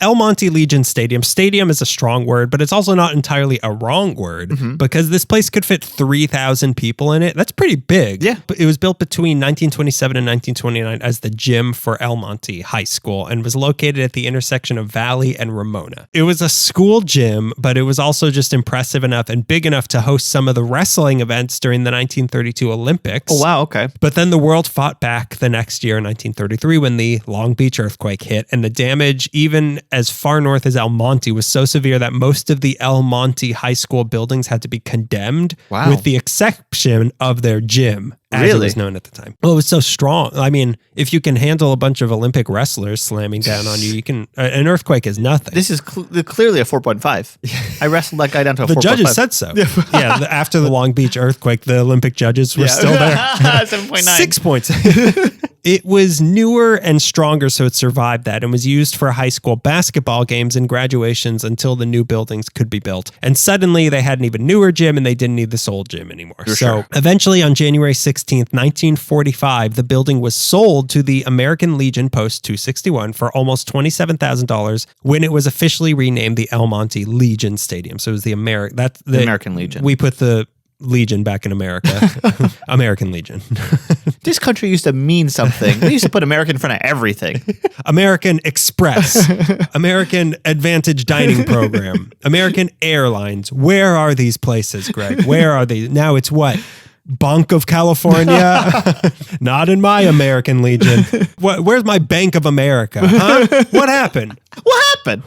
El Monte Legion Stadium. Stadium is a strong word, but it's also not entirely a wrong word because this place could fit 3,000 people in it. That's pretty big. Yeah. It was built between 1927 and 1929 as the gym for El Monte High School and was located at the intersection of Valley and Ramona. It was a school gym, but it was also just impressive enough and big enough to host some of the wrestling events during the 1932 Olympics. Oh, wow. Okay. But then the world fought back the next year in 1933 when the Long Beach earthquake hit, and the damage, even as far north as El Monte, was so severe that most of the El Monte high school buildings had to be condemned, with the exception of their gym, as it was known at the time. Well, it was so strong. I mean, if you can handle a bunch of Olympic wrestlers slamming down on you, you can. An earthquake is nothing. This is clearly a 4.5. I wrestled that guy down to a 4.5. The judges said so. Yeah, after the Long Beach earthquake, the Olympic judges were still there. 7.9. 6 points. It was newer and stronger, so it survived that and was used for high school basketball games and graduations until the new buildings could be built. And suddenly they had an even newer gym and they didn't need this old gym anymore. So eventually on January 16th, 1945, the building was sold to the American Legion Post 261 for almost $27,000 when it was officially renamed the El Monte Legion Stadium. So it was the American Legion. We put the Legion back in America. American Legion. This country used to mean something. They used to put American in front of everything. American Express. American Advantage Dining Program. American Airlines. Where are these places, Greg? Where are they? Now it's what? Bank of California? Not in my American Legion. Where's my Bank of America? Huh? What happened? What happened?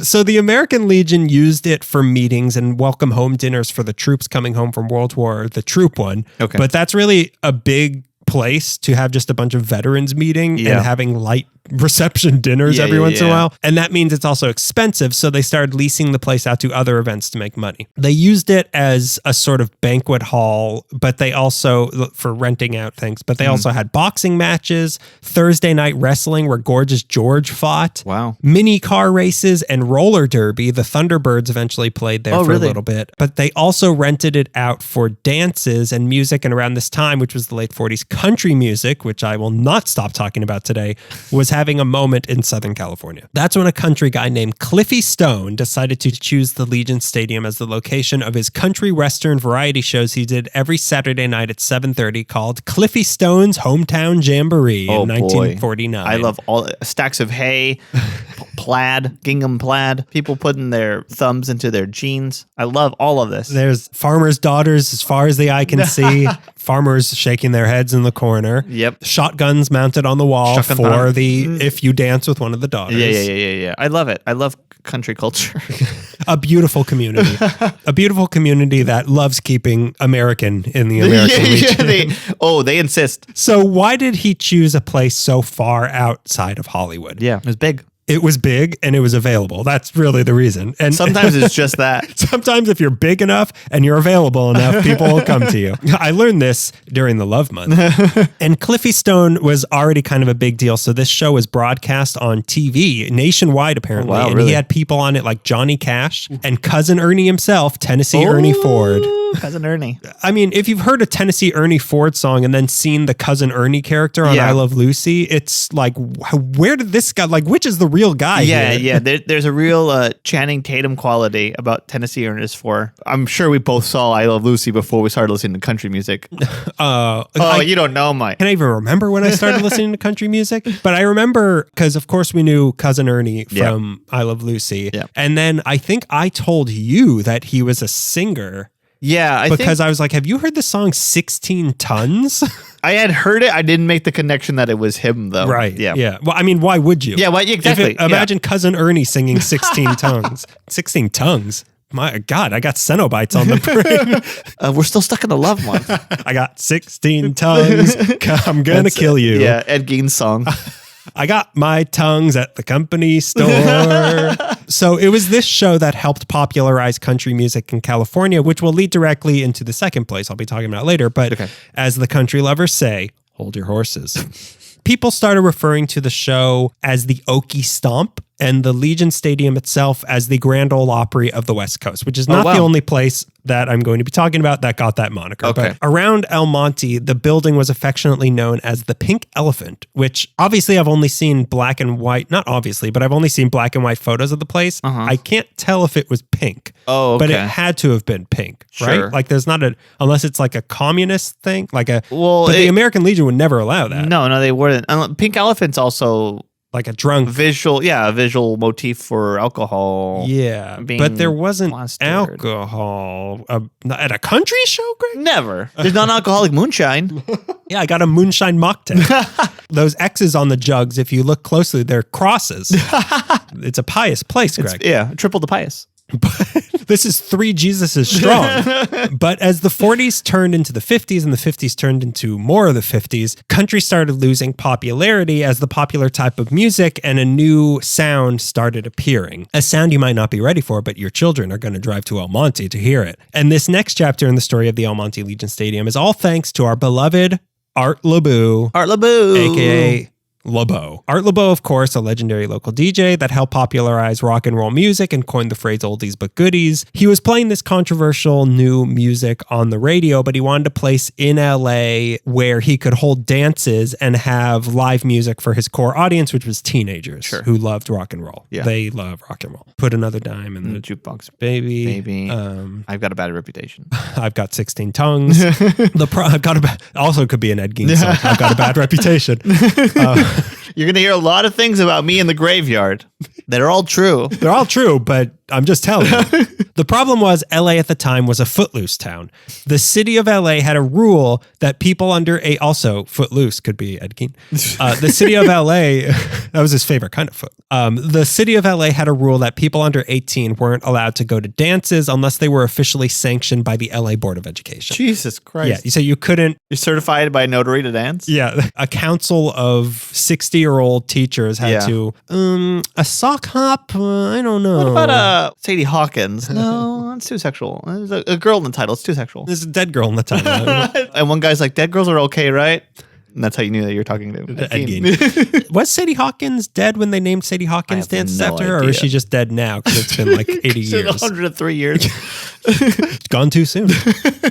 So the American Legion used it for meetings and welcome home dinners for the troops coming home from World War, the troop one. Okay. But that's really a big place to have just a bunch of veterans meeting and having light reception dinners every once in a while. And that means it's also expensive. So they started leasing the place out to other events to make money. They used it as a sort of banquet hall, but they also, for renting out things, but they also had boxing matches, Thursday night wrestling where Gorgeous George fought. Wow. Mini car races and roller derby. The Thunderbirds eventually played there for a little bit. But they also rented it out for dances and music. And around this time, which was the late 40s, country music, which I will not stop talking about today, was having a moment in Southern California. That's when a country guy named Cliffy Stone decided to choose the Legion Stadium as the location of his country western variety shows he did every Saturday night at 7:30 called Cliffy Stone's Hometown Jamboree in 1949. I love all stacks of hay, plaid, gingham plaid, people putting their thumbs into their jeans. I love all of this. There's farmers' daughters as far as the eye can see. Farmers shaking their heads in the corner. Yep. Shotguns mounted on the wall for the if you dance with one of the daughters. Yeah. I love it. I love country culture. A beautiful community. A beautiful community that loves keeping American in the American Legion. They insist. So why did he choose a place so far outside of Hollywood? Yeah, it was big. It was big and it was available. That's really the reason. And sometimes it's just that. Sometimes if you're big enough and you're available enough, people will come to you. I learned this during the Love Month. And Cliffy Stone was already kind of a big deal. So this show was broadcast on TV nationwide, apparently. Oh, wow, and he had people on it like Johnny Cash and Cousin Ernie himself, Tennessee Ernie Ford. Cousin Ernie. I mean, if you've heard a Tennessee Ernie Ford song and then seen the Cousin Ernie character on I Love Lucy, it's like, where did this guy, like, which is the real guy here? Yeah. There's a real Channing Tatum quality about Tennessee Ernest 4. I'm sure we both saw I Love Lucy before we started listening to country music. You don't know, Mike. Can I even remember when I started listening to country music? But I remember, because of course we knew Cousin Ernie from I Love Lucy. Yeah. And then I think I told you that he was a singer. Yeah, because I was like, have you heard the song 16 Tons? I had heard it. I didn't make the connection that it was him, though. Right. Yeah. Well, I mean, why would you? Yeah, well, exactly. Imagine Cousin Ernie singing 16 Tongues. 16 Tongues? My God, I got Cenobites on the brain. We're still stuck in the Love Month. I got 16 tongues. I'm going to kill you. Yeah, Ed Gein's song. I got my tongues at the company store. So it was this show that helped popularize country music in California, which will lead directly into the second place I'll be talking about later. But as the country lovers say, hold your horses. People started referring to the show as the Okie Stomp. and the Legion Stadium itself as the Grand Ole Opry of the West Coast, which is not the only place that I'm going to be talking about that got that moniker. Okay. But around El Monte, the building was affectionately known as the Pink Elephant, which obviously I've only seen black and white, not obviously, but I've only seen black and white photos of the place. I can't tell if it was pink. Oh, okay. But it had to have been pink, right? Sure. Like there's not unless it's like a communist thing, but the American Legion would never allow that. No, they wouldn't. Pink Elephant's also like a drunk a visual motif for alcohol. Yeah, but there wasn't alcohol at a country show, Greg? Never. There's non-alcoholic moonshine. Yeah, I got a moonshine mocktail. Those X's on the jugs, if you look closely, they're crosses. It's a pious place, Greg. Triple the pious. This is 3 Jesuses strong. But as the 40s turned into the 50s and the 50s turned into more of the 50s, country started losing popularity as the popular type of music and a new sound started appearing. A sound you might not be ready for, but your children are going to drive to El Monte to hear it. And this next chapter in the story of the El Monte Legion Stadium is all thanks to our beloved Art LeBeau. Art LeBeau. AKA LeBeau. Art LeBeau, of course, a legendary local DJ that helped popularize rock and roll music and coined the phrase oldies but goodies. He was playing this controversial new music on the radio, but he wanted a place in LA where he could hold dances and have live music for his core audience, which was teenagers who loved rock and roll. Yeah. They love rock and roll. Put another dime in the jukebox. Baby. I've got a bad reputation. I've got 16 tongues. Also could be an Ed Gein song. I've got a bad reputation. You're going to hear a lot of things about me in the graveyard. They're all true. They're all true, but I'm just telling you. The problem was LA at the time was a footloose town. The city of LA had a rule that people also footloose could be Ed Gein. The city of LA, that was his favorite kind of foot. The city of LA had a rule that people under 18 weren't allowed to go to dances unless they were officially sanctioned by the LA Board of Education. Jesus Christ. Yeah, so you couldn't. You're certified by a notary to dance? Yeah. A council of 60-year-old teachers had to, a sock hop? I don't know. What about Sadie Hawkins? No, that's too sexual. There's a girl in the title. It's too sexual. There's a dead girl in the title. And one guy's like, dead girls are okay, right? And that's how you knew that you're talking to Ed Gein. Was Sadie Hawkins dead when they named Sadie Hawkins dances after her? Or is she just dead now because it's been like 80 years? 103 years. Gone too soon.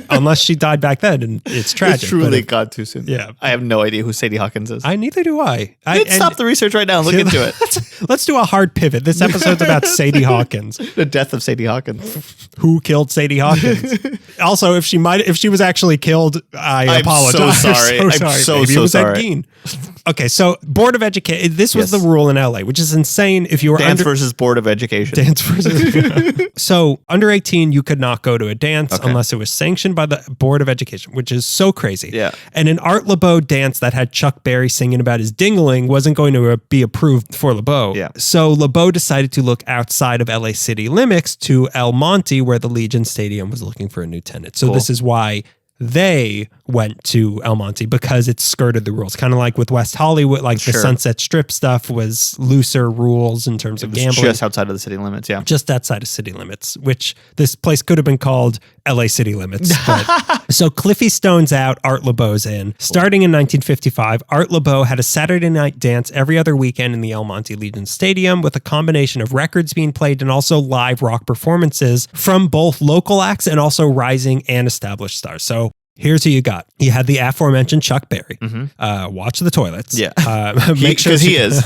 Unless she died back then, and it's tragic. It's truly gone too soon. Yeah. I have no idea who Sadie Hawkins is. Neither do I. Stop the research right now and look into it. Let's do a hard pivot. This episode's about Sadie Hawkins. The death of Sadie Hawkins. Who killed Sadie Hawkins? Also, if she was actually killed, I apologize. So sorry. I'm so Maybe it was sorry. Ed Gein. Okay, so Board of Education. This was the rule in LA, which is insane. If you were dance versus Board of Education. Dance versus. So under 18, you could not go to a dance unless it was sanctioned by the Board of Education, which is so crazy. Yeah. And an Art LeBeau dance that had Chuck Berry singing about his dingling wasn't going to be approved for LeBeau. Yeah. So LeBeau decided to look outside of LA city limits to El Monte, where the Legion Stadium was looking for a new tenant. So this is why they went to El Monte, because it skirted the rules. Kind of like with West Hollywood, like the Sunset Strip stuff was looser rules in terms of gambling. Just outside of the city limits, yeah. Just outside of city limits, which this place could have been called LA City Limits. But. So Cliffy Stone's out, Art LeBeau's in. Starting in 1955, Art LeBeau had a Saturday night dance every other weekend in the El Monte Legion Stadium with a combination of records being played and also live rock performances from both local acts and also rising and established stars. So here's who you got. You had the aforementioned Chuck Berry. Watch the toilets. Yeah. Make sure he is.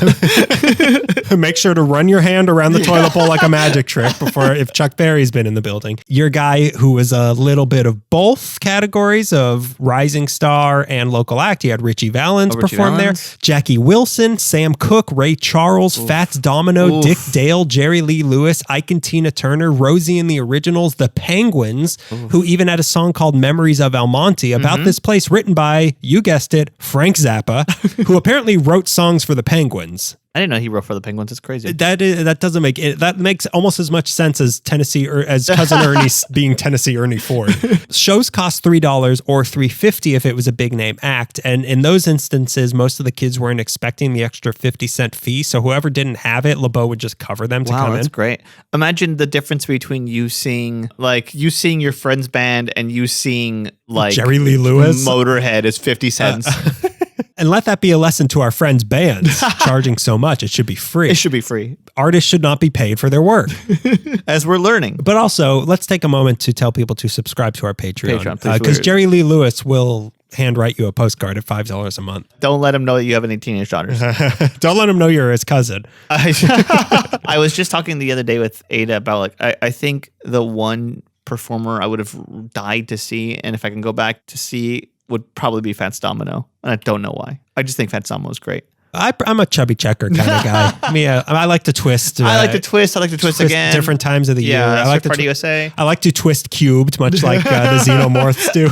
Make sure to run your hand around the toilet bowl like a magic trick if Chuck Berry's been in the building. Your guy who was a little bit of both categories of rising star and local act. You had Richie Valens perform there. Jackie Wilson, Sam Cooke, Ray Charles, Fats Domino, Dick Dale, Jerry Lee Lewis, Ike and Tina Turner, Rosie and the Originals, the Penguins, who even had a song called Memories of El Monte about this place, written by, you guessed it, Frank Zappa, who apparently wrote songs for the Penguins. I didn't know he wrote for the Penguins. It's crazy. That doesn't make it. That makes almost as much sense as as Cousin Ernie being Tennessee Ernie Ford. Shows cost $3 or $3.50 if it was a big name act, and in those instances, most of the kids weren't expecting the extra 50-cent fee. So whoever didn't have it, LeBeau would just cover them to come in. Wow, that's great. Imagine the difference between you seeing your friend's band and you seeing like Jerry Lee Lewis. Motorhead is 50 cents. And let that be a lesson to our friends' bands. Charging so much, it should be free. It should be free. Artists should not be paid for their work. As we're learning. But also, let's take a moment to tell people to subscribe to our Patreon. Please. Because Jerry Lee Lewis will handwrite you a postcard at $5 a month. Don't let him know that you have any teenage daughters. Don't let him know you're his cousin. I was just talking the other day with Ada about I think the one performer I would have died to see, and if I can go back to see, would probably be Fats Domino. And I don't know why. I just think Fats Domino is great. I'm a chubby checker kind of guy. I like to twist. I like to twist again. Different times of the year. I like to USA. I like to twist cubed, much like the Xenomorphs do.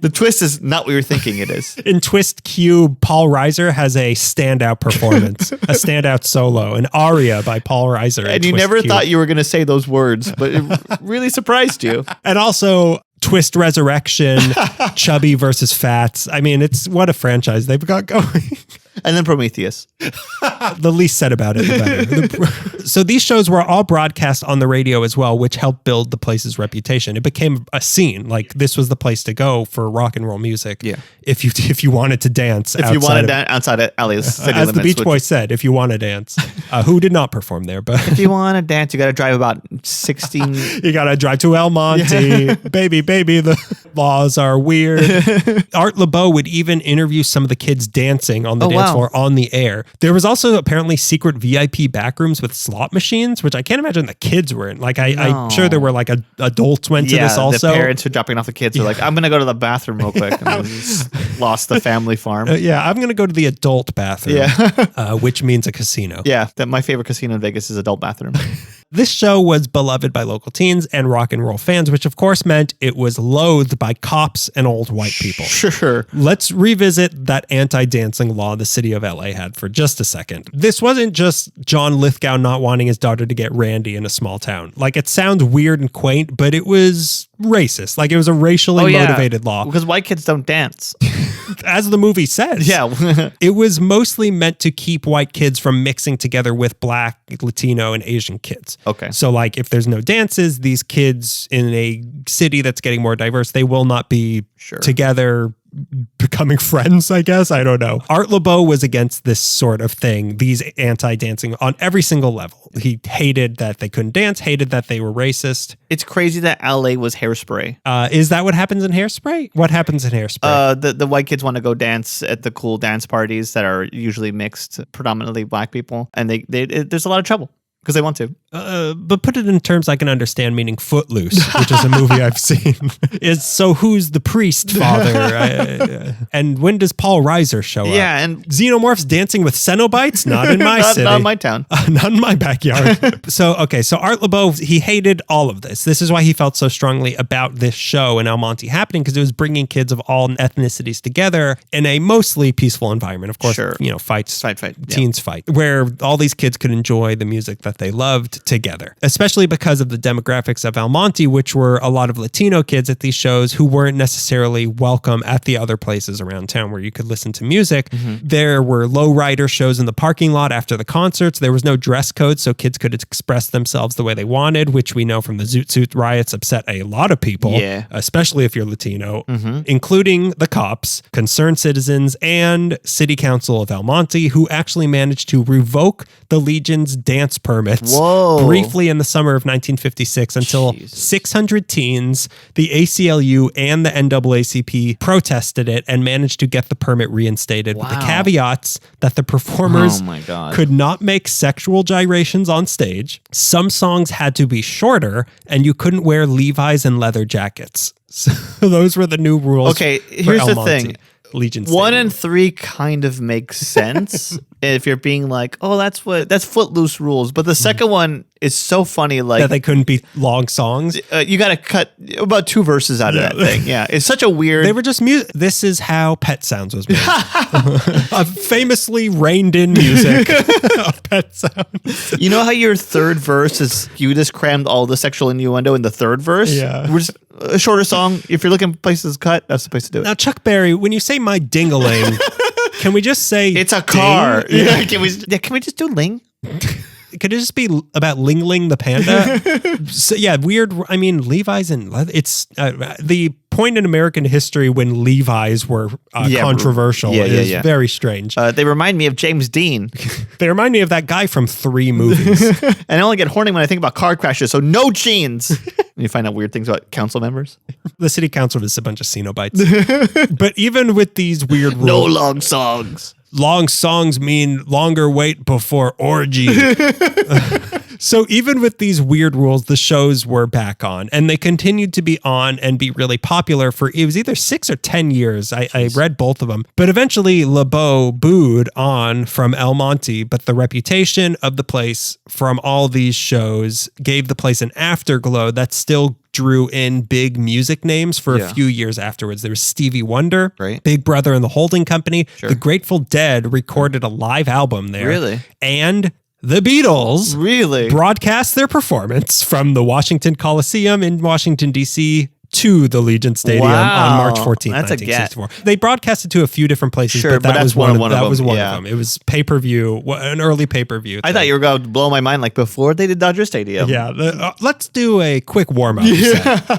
The twist is not what you're thinking it is. In Twist Cube, Paul Reiser has a standout performance, a standout solo, an aria by Paul Reiser. And you never thought you were going to say those words, but it really surprised you. And also Twist Resurrection, Chubby versus Fats. I mean, it's what a franchise they've got going. And then Prometheus. The least said about it, the better. So these shows were all broadcast on the radio as well, which helped build the place's reputation. It became a scene. Like, this was the place to go for rock and roll music. Yeah. If you wanted to dance. If you wanted to dance outside of LA's city limits. As the Beach Boys said, if you want to dance. Who did not perform there. But if you want to dance, you got to drive about 16. You got to drive to El Monte. Yeah. Baby, the laws are weird. Art Laboe would even interview some of the kids dancing on the dance floor on the air. There was also apparently secret VIP backrooms with slot machines, which I can't imagine the kids were in. Like, I'm sure there were like adults went to this also. The parents who are dropping off the kids are like, I'm going to go to the bathroom real quick. And just lost the family farm. I'm going to go to the adult bathroom, which means a casino. Yeah, my favorite casino in Vegas is adult bathroom. This show was beloved by local teens and rock and roll fans, which of course meant it was loathed by cops and old white people. Sure. Let's revisit that anti-dancing law the city of LA had for just a second. This wasn't just John Lithgow not wanting his daughter to get randy in a small town. Like, it sounds weird and quaint, but it was racist. Like, it was a racially motivated law. Because white kids don't dance. As the movie says. Yeah. It was mostly meant to keep white kids from mixing together with Black, Latino, and Asian kids. Okay. So, like, if there's no dances, these kids in a city that's getting more diverse, they will not be together becoming friends, I guess. I don't know. Art Laboe was against this sort of thing, these anti-dancing on every single level. He hated that they couldn't dance, hated that they were racist. It's crazy that LA was Hairspray. Is that what happens in Hairspray? What happens in Hairspray? The white kids want to go dance at the cool dance parties that are usually mixed, predominantly Black people, and there's a lot of trouble. Because they want to. But put it in terms I can understand, meaning Footloose, which is a movie I've seen. So who's the priest, father? And when does Paul Reiser show up? Yeah, and Xenomorphs dancing with Cenobites? Not in my city. Not in my town. Not in my backyard. So Art Laboe, he hated all of this. This is why he felt so strongly about this show in El Monte happening, because it was bringing kids of all ethnicities together in a mostly peaceful environment. Of course, teens fight, where all these kids could enjoy the music that they loved together, especially because of the demographics of El Monte, which were a lot of Latino kids at these shows who weren't necessarily welcome at the other places around town where you could listen to music. Mm-hmm. There were lowrider shows in the parking lot after the concerts. There was no dress code, so kids could express themselves the way they wanted, which we know from the Zoot Suit riots upset a lot of people, especially if you're Latino, including the cops, concerned citizens, and City Council of El Monte, who actually managed to revoke the Legion's dance permits briefly in the summer of 1956 until 600 teens, the ACLU and the NAACP protested it and managed to get the permit reinstated with the caveats that the performers could not make sexual gyrations on stage. Some songs had to be shorter and you couldn't wear Levi's and leather jackets. So those were the new rules. Okay, here's the thing. Legion Stadium. 1 and 3 kind of makes sense if you're being like, oh, that's Footloose rules. But the second one is so funny, like that they couldn't be long songs. You got to cut about 2 verses out of that thing. Yeah, it's such a weird. They were just music. This is how Pet Sounds was made. Famously reined in music of Pet Sounds. You know how your third verse is you just crammed all the sexual innuendo in the third verse? Yeah, we're just a shorter song. If you're looking places cut, that's the place to do it. Now, Chuck Berry, when you say my ding-a-ling, can we just say it's a car? Yeah. Can we just do ling? Could it just be about Ling Ling the panda? So, weird. I mean, Levi's and leather. It's the point in American history when Levi's were controversial. It is very strange. They remind me of James Dean. They remind me of that guy from 3 movies. And I only get horny when I think about car crashes, so no jeans. And you find out weird things about council members. The city council is a bunch of Cenobites. But even with these weird rules... No long songs. Long songs mean longer wait before orgy. So even with these weird rules, the shows were back on, and they continued to be on and be really popular for, it was either 6 or 10 years. I read both of them. But eventually LeBeau booed on from El Monte, but the reputation of the place from all these shows gave the place an afterglow that still drew in big music names for a few years afterwards. There was Stevie Wonder, Big Brother and the Holding Company. Sure. The Grateful Dead recorded a live album there. Really? And the Beatles broadcast their performance from the Washington Coliseum in Washington, D.C. to the Legion Stadium on March 14th, 1964. They broadcasted to a few different places, but that was one of them. It was pay-per-view, an early pay-per-view. I thought you were going to blow my mind like before they did Dodger Stadium. Yeah, let's do a quick warm-up.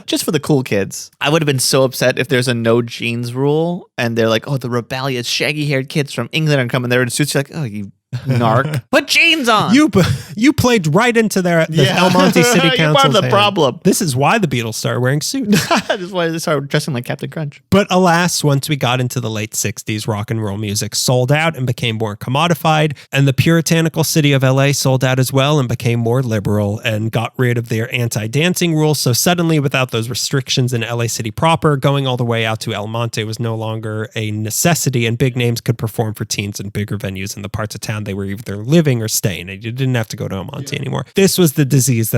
Just for the cool kids. I would have been so upset if there's a no jeans rule and they're like, oh, the rebellious, shaggy-haired kids from England are coming there in suits. You're like, oh, you narc. Put jeans on. You played right into the El Monte City Council. You're part of the problem. This is why the Beatles started wearing suits. This is why they started dressing like Captain Crunch. But alas, once we got into the late 60s, rock and roll music sold out and became more commodified, and the puritanical city of LA sold out as well and became more liberal and got rid of their anti-dancing rules. So suddenly, without those restrictions in LA City proper, going all the way out to El Monte was no longer a necessity, and big names could perform for teens in bigger venues in the parts of town they were either living or staying. You didn't have to go to El Monte anymore. This was the disease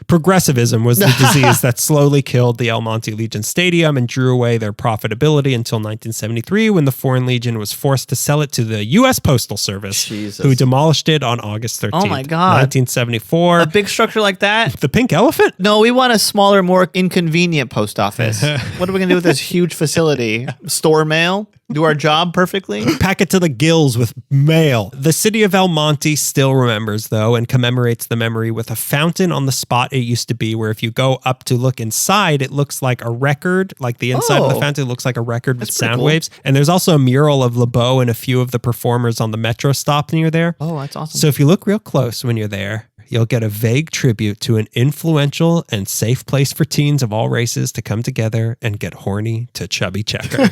progressivism was the disease that slowly killed the El Monte Legion Stadium and drew away their profitability until 1973, when the Foreign Legion was forced to sell it to the U.S. Postal Service, who demolished it on August 13th, oh my God. 1974. A big structure like that? The Pink Elephant? No, we want a smaller, more inconvenient post office. What are we going to do with this huge facility? Store mail? Do our job perfectly? Pack it to the gills with mail. The city of El Monte still remembers, though, and commemorates the memory with a fountain on the spot it used to be, where if you go up to look inside, it looks like a record, like the inside of the fountain looks like a record with sound waves. And there's also a mural of LeBeau and a few of the performers on the metro stop near there. Oh, that's awesome. So if you look real close when you're there, you'll get a vague tribute to an influential and safe place for teens of all races to come together and get horny to Chubby Checker.